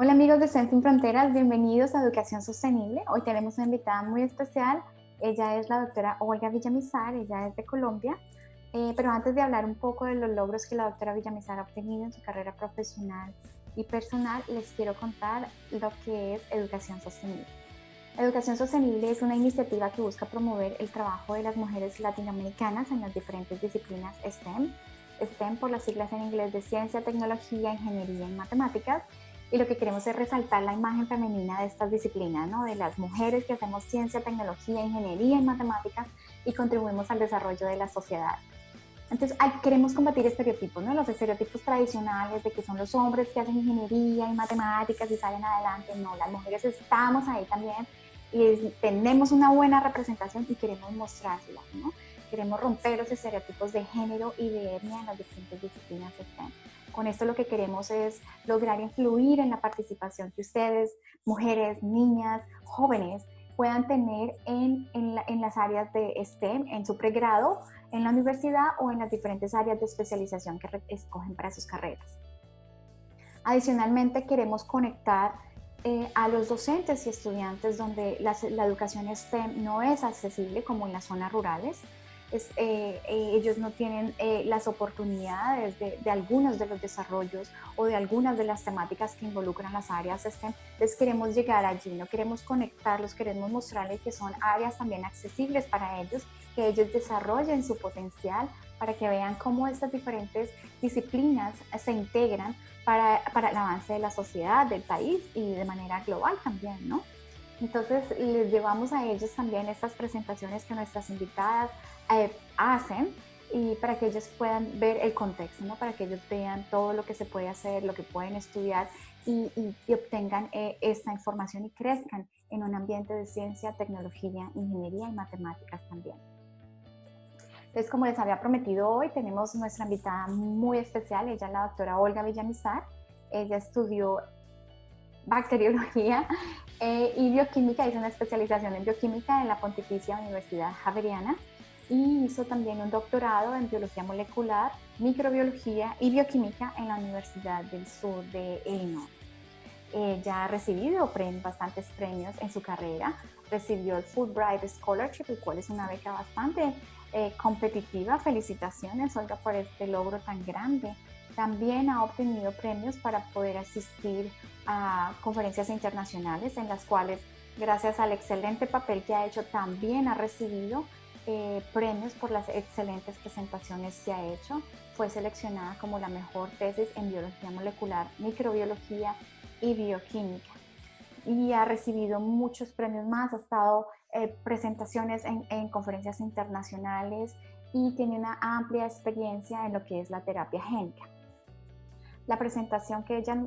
Hola amigos de STEM Sin Fronteras, bienvenidos a Educación Sostenible. Hoy tenemos una invitada muy especial. Ella es la doctora Olga Villamizar, ella es de Colombia. Pero antes de hablar un poco de los logros que la doctora Villamizar ha obtenido en su carrera profesional y personal, les quiero contar lo que es Educación Sostenible. Educación Sostenible es una iniciativa que busca promover el trabajo de las mujeres latinoamericanas en las diferentes disciplinas STEM. STEM por las siglas en inglés de Ciencia, Tecnología, Ingeniería y Matemáticas. Y lo que queremos es resaltar la imagen femenina de estas disciplinas, ¿no? De las mujeres que hacemos ciencia, tecnología, ingeniería y matemáticas y contribuimos al desarrollo de la sociedad. Entonces, queremos combatir estereotipos, ¿no? Los estereotipos tradicionales de que son los hombres que hacen ingeniería y matemáticas y salen adelante. No, las mujeres estamos ahí también y tenemos una buena representación y queremos mostrársela, ¿no? Queremos romper los estereotipos de género y de etnia en las diferentes disciplinas STEM. Con esto lo que queremos es lograr influir en la participación que ustedes, mujeres, niñas, jóvenes, puedan tener en las áreas de STEM, en su pregrado, en la universidad o en las diferentes áreas de especialización que escogen para sus carreras. Adicionalmente, queremos conectar a los docentes y estudiantes donde la educación STEM no es accesible, como en las zonas rurales. Ellos no tienen las oportunidades de algunos de los desarrollos o de algunas de las temáticas que involucran las áreas STEM. Les queremos llegar allí, no queremos conectarlos, queremos mostrarles que son áreas también accesibles para ellos, que ellos desarrollen su potencial para que vean cómo estas diferentes disciplinas se integran para el avance de la sociedad, del país y de manera global también, ¿no? Entonces les llevamos a ellos también estas presentaciones que nuestras invitadas hacen y para que ellos puedan ver el contexto, ¿no? Para que ellos vean todo lo que se puede hacer, lo que pueden estudiar y obtengan esta información y crezcan en un ambiente de ciencia, tecnología, ingeniería y matemáticas también. Entonces, como les había prometido hoy, tenemos nuestra invitada muy especial, ella es la doctora Olga Villamizar. Ella estudió bacteriología y bioquímica, hizo una especialización en bioquímica en la Pontificia Universidad Javeriana y hizo también un doctorado en biología molecular, microbiología y bioquímica en la Universidad del Sur de Illinois. Ella ha recibido bastantes premios en su carrera, recibió el Fulbright Scholarship, el cual es una beca bastante competitiva. Felicitaciones, Olga, por este logro tan grande. También ha obtenido premios para poder asistir a conferencias internacionales en las cuales, gracias al excelente papel que ha hecho, también ha recibido premios por las excelentes presentaciones que ha hecho. Fue seleccionada como la mejor tesis en biología molecular, microbiología y bioquímica. Y ha recibido muchos premios más, ha estado presentaciones en conferencias internacionales y tiene una amplia experiencia en lo que es la terapia génica. La presentación que ella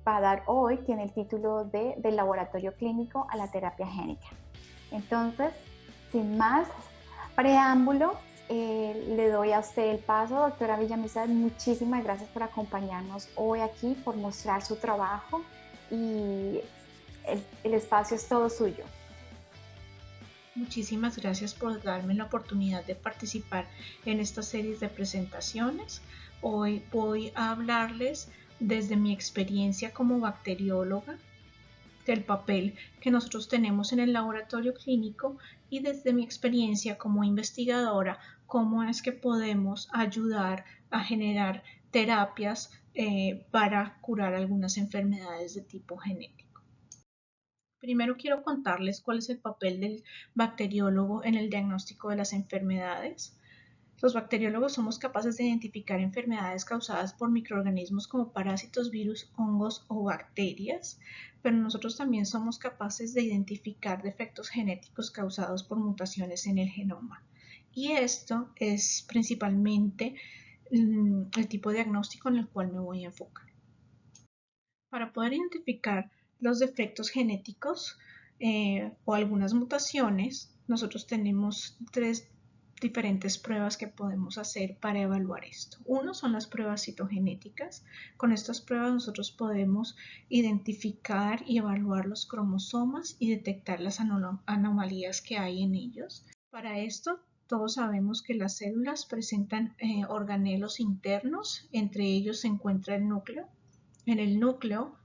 va a dar hoy tiene el título de Del laboratorio clínico a la terapia génica. Entonces, sin más preámbulo, le doy a usted el paso, doctora Villamizar. Muchísimas gracias por acompañarnos hoy aquí, por mostrar su trabajo y el espacio es todo suyo. Muchísimas gracias por darme la oportunidad de participar en esta serie de presentaciones. Hoy voy a hablarles desde mi experiencia como bacterióloga, del papel que nosotros tenemos en el laboratorio clínico y desde mi experiencia como investigadora, cómo es que podemos ayudar a generar terapias para curar algunas enfermedades de tipo genético. Primero quiero contarles cuál es el papel del bacteriólogo en el diagnóstico de las enfermedades. Los bacteriólogos somos capaces de identificar enfermedades causadas por microorganismos como parásitos, virus, hongos o bacterias, pero nosotros también somos capaces de identificar defectos genéticos causados por mutaciones en el genoma. Y esto es principalmente el tipo de diagnóstico en el cual me voy a enfocar. Para poder identificar los defectos genéticos o algunas mutaciones, nosotros tenemos tres diferentes pruebas que podemos hacer para evaluar esto. Uno son las pruebas citogenéticas. Con estas pruebas nosotros podemos identificar y evaluar los cromosomas y detectar las anomalías que hay en ellos. Para esto, todos sabemos que las células presentan organelos internos, entre ellos se encuentra el núcleo. En el núcleo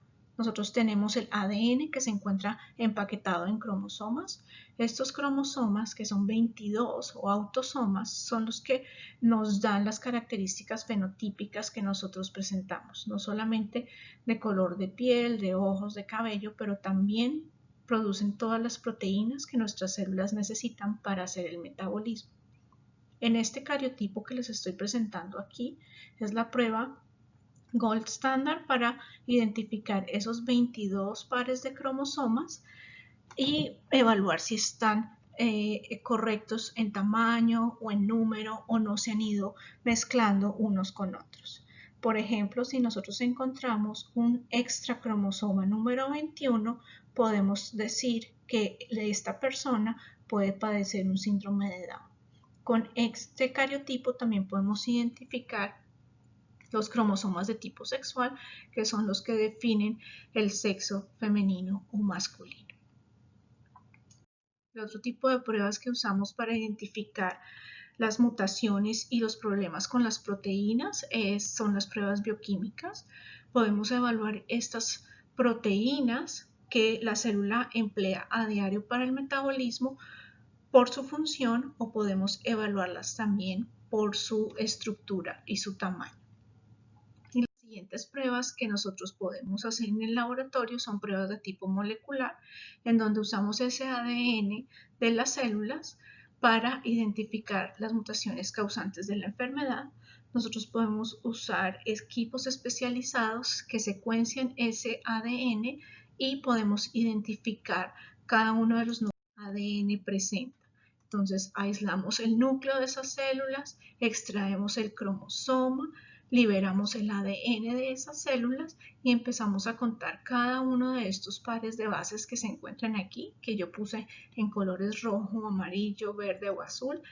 nosotros tenemos el ADN que se encuentra empaquetado en cromosomas. Estos cromosomas, que son 22 o autosomas, son los que nos dan las características fenotípicas que nosotros presentamos, no solamente de color de piel, de ojos, de cabello, pero también producen todas las proteínas que nuestras células necesitan para hacer el metabolismo. En este cariotipo que les estoy presentando aquí es la prueba Gold Standard para identificar esos 22 pares de cromosomas y evaluar si están correctos en tamaño o en número o no se han ido mezclando unos con otros. Por ejemplo, si nosotros encontramos un extra cromosoma número 21, podemos decir que esta persona puede padecer un síndrome de Down. Con este cariotipo también podemos identificar los cromosomas de tipo sexual, que son los que definen el sexo femenino o masculino. El otro tipo de pruebas que usamos para identificar las mutaciones y los problemas con las proteínas son las pruebas bioquímicas. Podemos evaluar estas proteínas que la célula emplea a diario para el metabolismo por su función, o podemos evaluarlas también por su estructura y su tamaño. Y las siguientes pruebas que nosotros podemos hacer en el laboratorio son pruebas de tipo molecular, en donde usamos ese ADN de las células para identificar las mutaciones causantes de la enfermedad. Nosotros podemos usar equipos especializados que secuencian ese ADN y podemos identificar cada uno de los ADN presentes. Entonces aislamos el núcleo de esas células, extraemos el cromosoma, liberamos el ADN de esas células y empezamos a contar cada uno de estos pares de bases que se encuentran aquí, que yo puse en colores rojo, amarillo, verde o azul,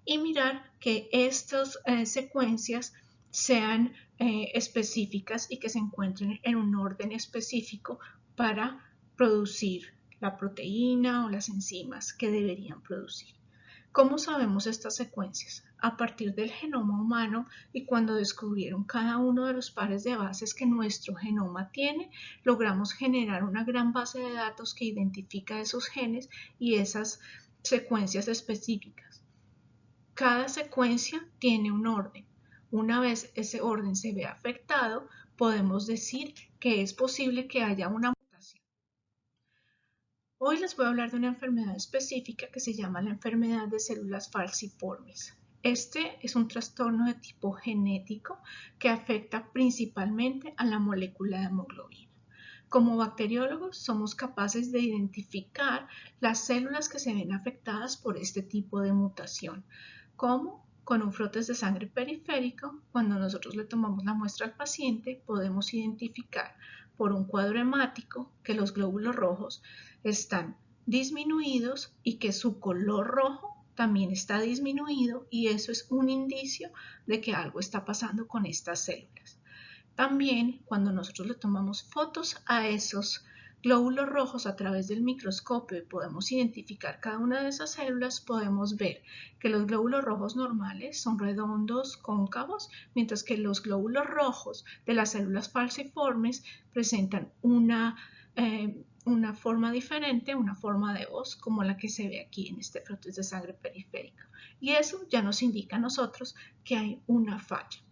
y mirar que estas secuencias sean específicas y que se encuentren en un orden específico para producir la proteína o las enzimas que deberían producir. ¿Cómo sabemos estas secuencias? A partir del genoma humano, y cuando descubrieron cada uno de los pares de bases que nuestro genoma tiene, logramos generar una gran base de datos que identifica esos genes y esas secuencias específicas. Cada secuencia tiene un orden. Una vez ese orden se ve afectado, podemos decir que es posible que haya una mutación. Hoy les voy a hablar de una enfermedad específica que se llama la enfermedad de células falciformes. Este es un trastorno de tipo genético que afecta principalmente a la molécula de hemoglobina. Como bacteriólogos somos capaces de identificar las células que se ven afectadas por este tipo de mutación, como con un frotes de sangre periférico. Cuando nosotros le tomamos la muestra al paciente, podemos identificar por un cuadro hemático que los glóbulos rojos están disminuidos y que su color rojo también está disminuido, y eso es un indicio de que algo está pasando con estas células. También cuando nosotros le tomamos fotos a esos glóbulos rojos a través del microscopio y podemos identificar cada una de esas células, podemos ver que los glóbulos rojos normales son redondos, cóncavos, mientras que los glóbulos rojos de las células falciformes presentan una forma diferente, una forma de hoz, como la que se ve aquí en este frotes de sangre periférico. Y eso ya nos indica a nosotros que hay una falla.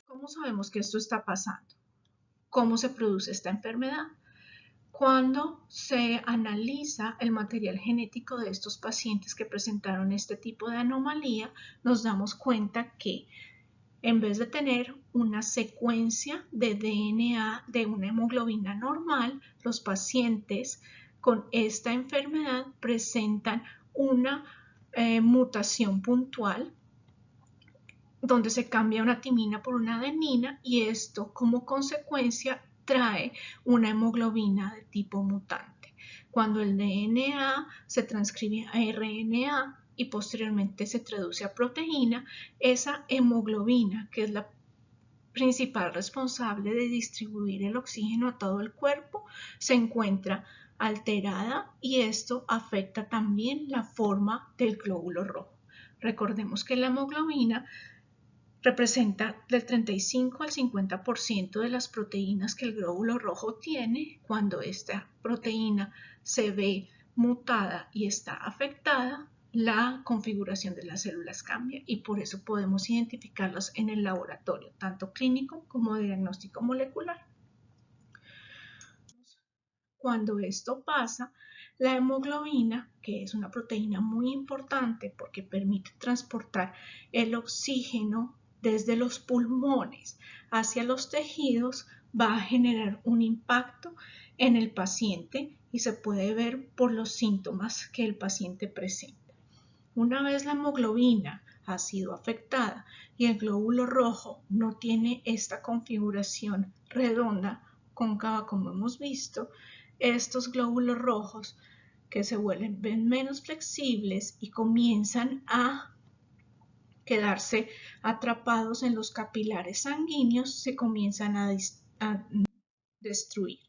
¿Cómo sabemos que esto está pasando? ¿Cómo se produce esta enfermedad? Cuando se analiza el material genético de estos pacientes que presentaron este tipo de anomalía, nos damos cuenta que en vez de tener una secuencia de DNA de una hemoglobina normal, los pacientes con esta enfermedad presentan una mutación puntual donde se cambia una timina por una adenina, y esto como consecuencia trae una hemoglobina de tipo mutante. Cuando el DNA se transcribe a RNA y posteriormente se traduce a proteína, esa hemoglobina, que es la principal responsable de distribuir el oxígeno a todo el cuerpo, se encuentra alterada, y esto afecta también la forma del glóbulo rojo. Recordemos que la hemoglobina representa del 35 al 50% de las proteínas que el glóbulo rojo tiene. Cuando esta proteína se ve mutada y está afectada, la configuración de las células cambia y por eso podemos identificarlas en el laboratorio, tanto clínico como de diagnóstico molecular. Cuando esto pasa, la hemoglobina, que es una proteína muy importante porque permite transportar el oxígeno desde los pulmones hacia los tejidos, va a generar un impacto en el paciente y se puede ver por los síntomas que el paciente presenta. Una vez la hemoglobina ha sido afectada y el glóbulo rojo no tiene esta configuración redonda, cóncava como hemos visto, estos glóbulos rojos que se vuelven menos flexibles y comienzan a quedarse atrapados en los capilares sanguíneos, se comienzan a destruir.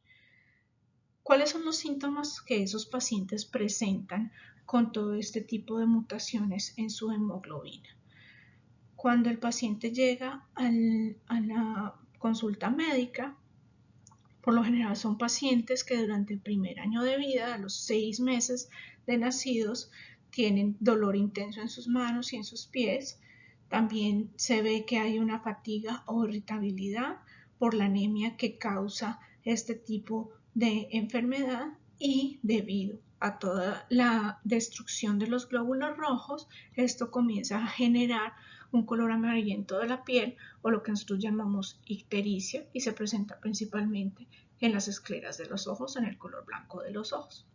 ¿Cuáles son los síntomas que esos pacientes presentan con todo este tipo de mutaciones en su hemoglobina? Cuando el paciente llega a la consulta médica, por lo general son pacientes que durante el primer año de vida, a los 6 meses de nacidos, tienen dolor intenso en sus manos y en sus pies. También se ve que hay una fatiga o irritabilidad por la anemia que causa este tipo de enfermedad y debido a toda la destrucción de los glóbulos rojos, esto comienza a generar un color amarillento de la piel o lo que nosotros llamamos ictericia y se presenta principalmente en las escleras de los ojos, en el color blanco de los ojos.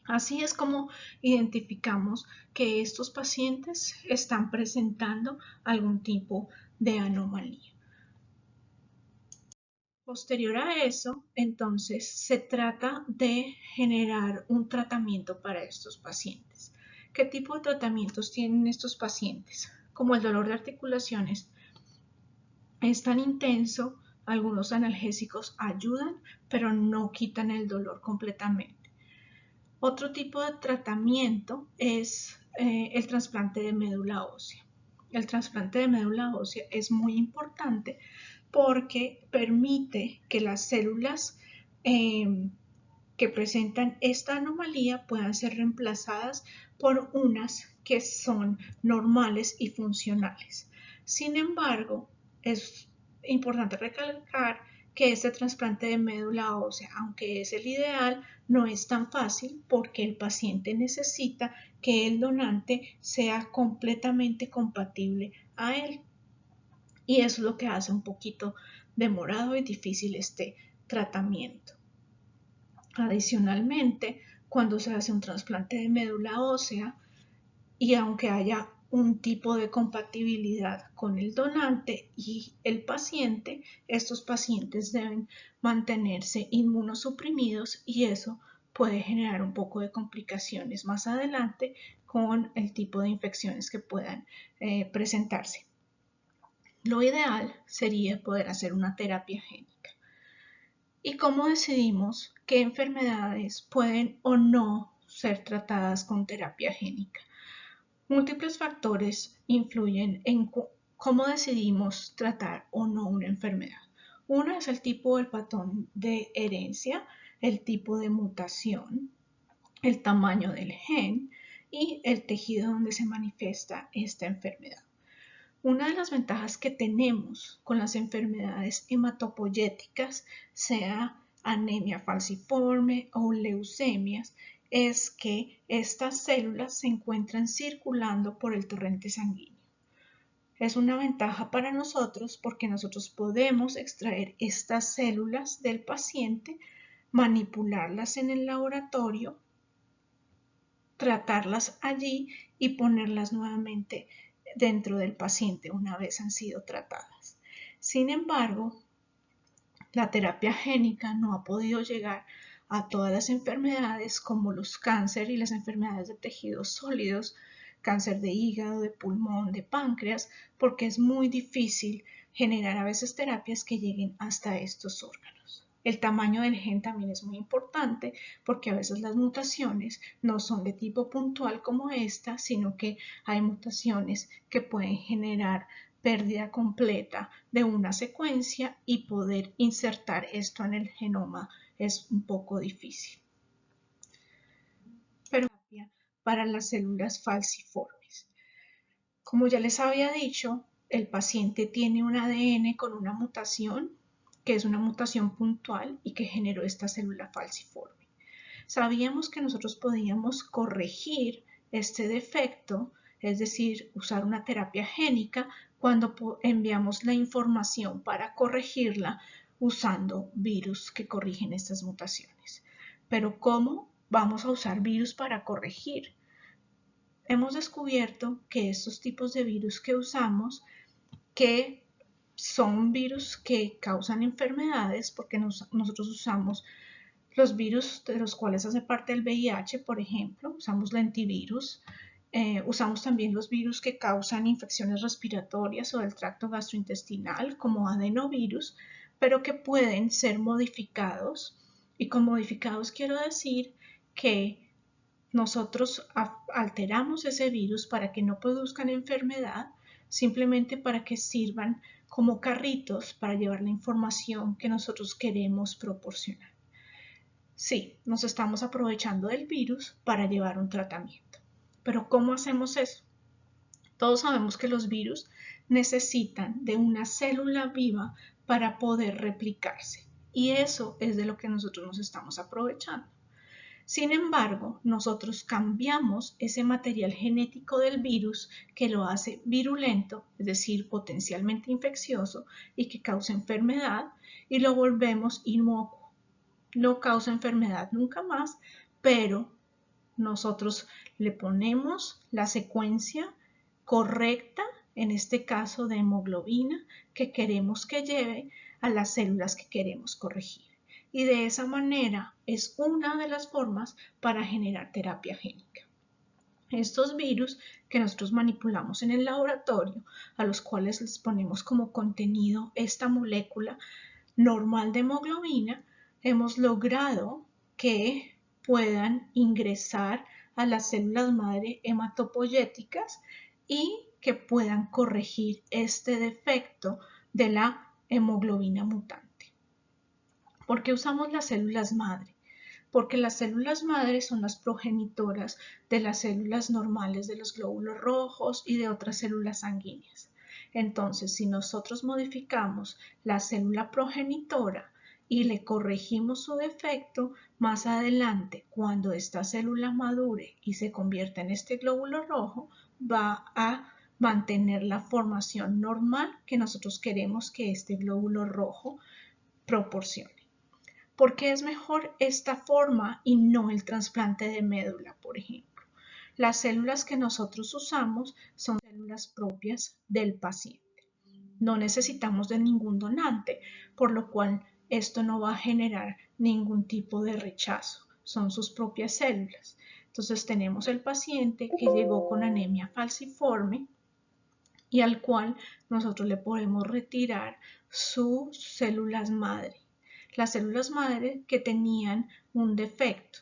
Así es como identificamos que estos pacientes están presentando algún tipo de anomalía. Posterior a eso, entonces, se trata de generar un tratamiento para estos pacientes. ¿Qué tipo de tratamientos tienen estos pacientes? Como el dolor de articulaciones es tan intenso, algunos analgésicos ayudan, pero no quitan el dolor completamente. Otro tipo de tratamiento es el trasplante de médula ósea. El trasplante de médula ósea es muy importante porque permite que las células que presentan esta anomalía puedan ser reemplazadas por unas que son normales y funcionales. Sin embargo, es importante recalcar que este trasplante de médula ósea, aunque es el ideal, no es tan fácil porque el paciente necesita que el donante sea completamente compatible a él. Y eso es lo que hace un poquito demorado y difícil este tratamiento. Adicionalmente, cuando se hace un trasplante de médula ósea y aunque haya un tipo de compatibilidad con el donante y el paciente, estos pacientes deben mantenerse inmunosuprimidos y eso puede generar un poco de complicaciones más adelante con el tipo de infecciones que puedan presentarse. Lo ideal sería poder hacer una terapia génica. ¿Y cómo decidimos qué enfermedades pueden o no ser tratadas con terapia génica? Múltiples factores influyen en cómo decidimos tratar o no una enfermedad. Uno es el tipo del patrón de herencia, el tipo de mutación, el tamaño del gen y el tejido donde se manifiesta esta enfermedad. Una de las ventajas que tenemos con las enfermedades hematopoyéticas, sea anemia falciforme o leucemias, es que estas células se encuentran circulando por el torrente sanguíneo. Es una ventaja para nosotros porque nosotros podemos extraer estas células del paciente, manipularlas en el laboratorio, tratarlas allí y ponerlas nuevamente dentro del paciente una vez han sido tratadas. Sin embargo, la terapia génica no ha podido llegar a todas las enfermedades como los cánceres y las enfermedades de tejidos sólidos, cáncer de hígado, de pulmón, de páncreas, porque es muy difícil generar a veces terapias que lleguen hasta estos órganos. El tamaño del gen también es muy importante porque a veces las mutaciones no son de tipo puntual como esta, sino que hay mutaciones que pueden generar pérdida completa de una secuencia y poder insertar esto en el genoma es un poco difícil. Pero para las células falciformes. Como ya les había dicho, el paciente tiene un ADN con una mutación, que es una mutación puntual y que generó esta célula falciforme. Sabíamos que nosotros podíamos corregir este defecto, es decir, usar una terapia génica cuando enviamos la información para corregirla usando virus que corrigen estas mutaciones. Pero ¿cómo vamos a usar virus para corregir? Hemos descubierto que estos tipos de virus que usamos, que son virus que causan enfermedades, porque nosotros usamos los virus de los cuales hace parte el VIH, por ejemplo, usamos lentivirus, usamos también los virus que causan infecciones respiratorias o del tracto gastrointestinal, como adenovirus, pero que pueden ser modificados. Y con modificados quiero decir que nosotros alteramos ese virus para que no produzcan enfermedad, simplemente para que sirvan como carritos para llevar la información que nosotros queremos proporcionar. Sí, nos estamos aprovechando del virus para llevar un tratamiento. Pero ¿cómo hacemos eso? Todos sabemos que los virus necesitan de una célula viva para poder replicarse. Y eso es de lo que nosotros nos estamos aprovechando. Sin embargo, nosotros cambiamos ese material genético del virus que lo hace virulento, es decir, potencialmente infeccioso y que causa enfermedad, y lo volvemos inocuo. No causa enfermedad nunca más, pero nosotros le ponemos la secuencia correcta, en este caso de hemoglobina, que queremos que lleve a las células que queremos corregir. Y de esa manera es una de las formas para generar terapia génica. Estos virus que nosotros manipulamos en el laboratorio, a los cuales les ponemos como contenido esta molécula normal de hemoglobina, hemos logrado que puedan ingresar a las células madre hematopoyéticas y que puedan corregir este defecto de la hemoglobina mutante. ¿Por qué usamos las células madre? Porque las células madre son las progenitoras de las células normales de los glóbulos rojos y de otras células sanguíneas. Entonces, si nosotros modificamos la célula progenitora y le corregimos su defecto, más adelante, cuando esta célula madure y se convierta en este glóbulo rojo, va a mantener la formación normal que nosotros queremos que este glóbulo rojo proporcione. ¿Por qué es mejor esta forma y no el trasplante de médula, por ejemplo? Las células que nosotros usamos son células propias del paciente. No necesitamos de ningún donante, por lo cual esto no va a generar ningún tipo de rechazo. Son sus propias células. Entonces tenemos el paciente que llegó con anemia falciforme y al cual nosotros le podemos retirar sus células madre. Las células madre que tenían un defecto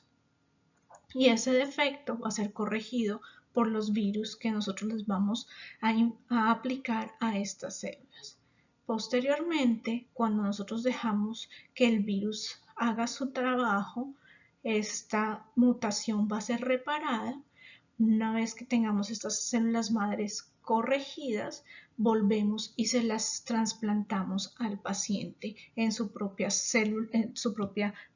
y ese defecto va a ser corregido por los virus que nosotros les vamos a aplicar a estas células. Posteriormente, cuando nosotros dejamos que el virus haga su trabajo, esta mutación va a ser reparada. Una vez que tengamos estas células madres corregidas, volvemos y se las trasplantamos al paciente en su propia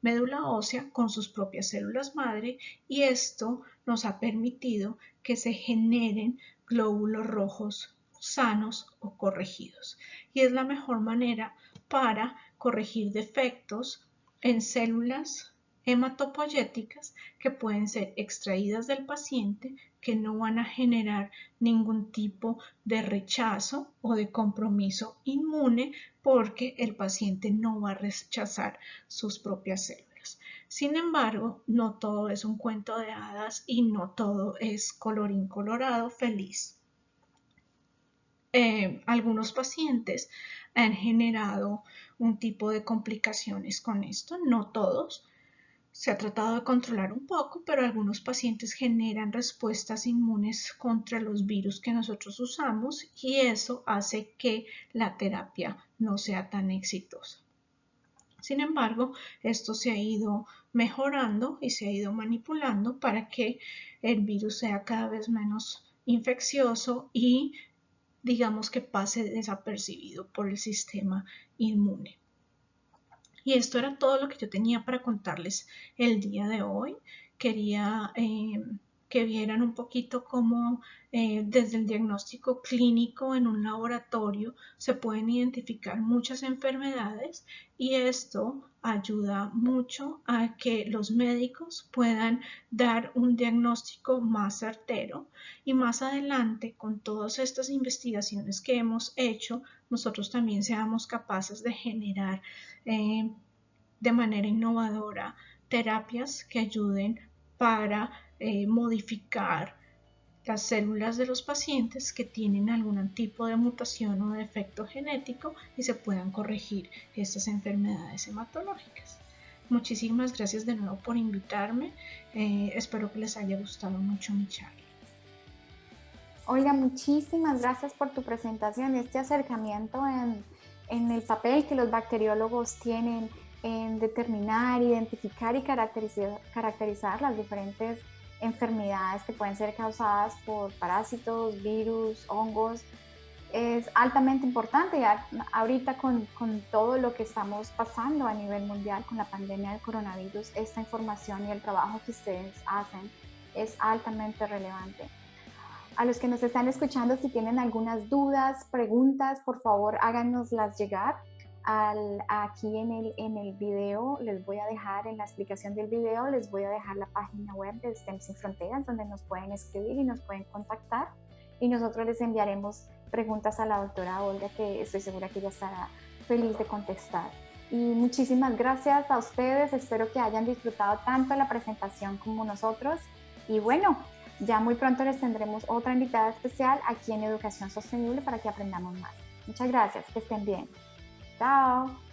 médula ósea con sus propias células madre, y esto nos ha permitido que se generen glóbulos rojos sanos o corregidos. Y es la mejor manera para corregir defectos en células hematopoyéticas que pueden ser extraídas del paciente, que no van a generar ningún tipo de rechazo o de compromiso inmune, porque el paciente no va a rechazar sus propias células. Sin embargo, no todo es un cuento de hadas y no todo es colorín colorado feliz. algunos pacientes han generado un tipo de complicaciones con esto, no todos. Se ha tratado de controlar un poco, pero algunos pacientes generan respuestas inmunes contra los virus que nosotros usamos y eso hace que la terapia no sea tan exitosa. Sin embargo, esto se ha ido mejorando y se ha ido manipulando para que el virus sea cada vez menos infeccioso y digamos que pase desapercibido por el sistema inmune. Y esto era todo lo que yo tenía para contarles el día de hoy. Quería que vieran un poquito cómo desde el diagnóstico clínico en un laboratorio se pueden identificar muchas enfermedades y esto ayuda mucho a que los médicos puedan dar un diagnóstico más certero y más adelante con todas estas investigaciones que hemos hecho nosotros también seamos capaces de generar de manera innovadora terapias que ayuden para modificar las células de los pacientes que tienen algún tipo de mutación o defecto genético y se puedan corregir estas enfermedades hematológicas. Muchísimas gracias de nuevo por invitarme. Espero que les haya gustado mucho mi charla. Olga, muchísimas gracias por tu presentación, este acercamiento en el papel que los bacteriólogos tienen en determinar, identificar y caracterizar las diferentes enfermedades que pueden ser causadas por parásitos, virus, hongos. Es altamente importante ya ahorita con todo lo que estamos pasando a nivel mundial con la pandemia del coronavirus, esta información y el trabajo que ustedes hacen es altamente relevante. A los que nos están escuchando, si tienen algunas dudas, preguntas, por favor háganoslas llegar. Aquí en el video, les voy a dejar, en la explicación del video, les voy a dejar la página web de STEM Sin Fronteras, donde nos pueden escribir y nos pueden contactar. Y nosotros les enviaremos preguntas a la doctora Olga, que estoy segura que ella estará feliz de contestar. Y muchísimas gracias a ustedes, espero que hayan disfrutado tanto la presentación como nosotros. Y bueno, ya muy pronto les tendremos otra invitada especial aquí en Educación Sostenible para que aprendamos más. Muchas gracias, que estén bien. Chao.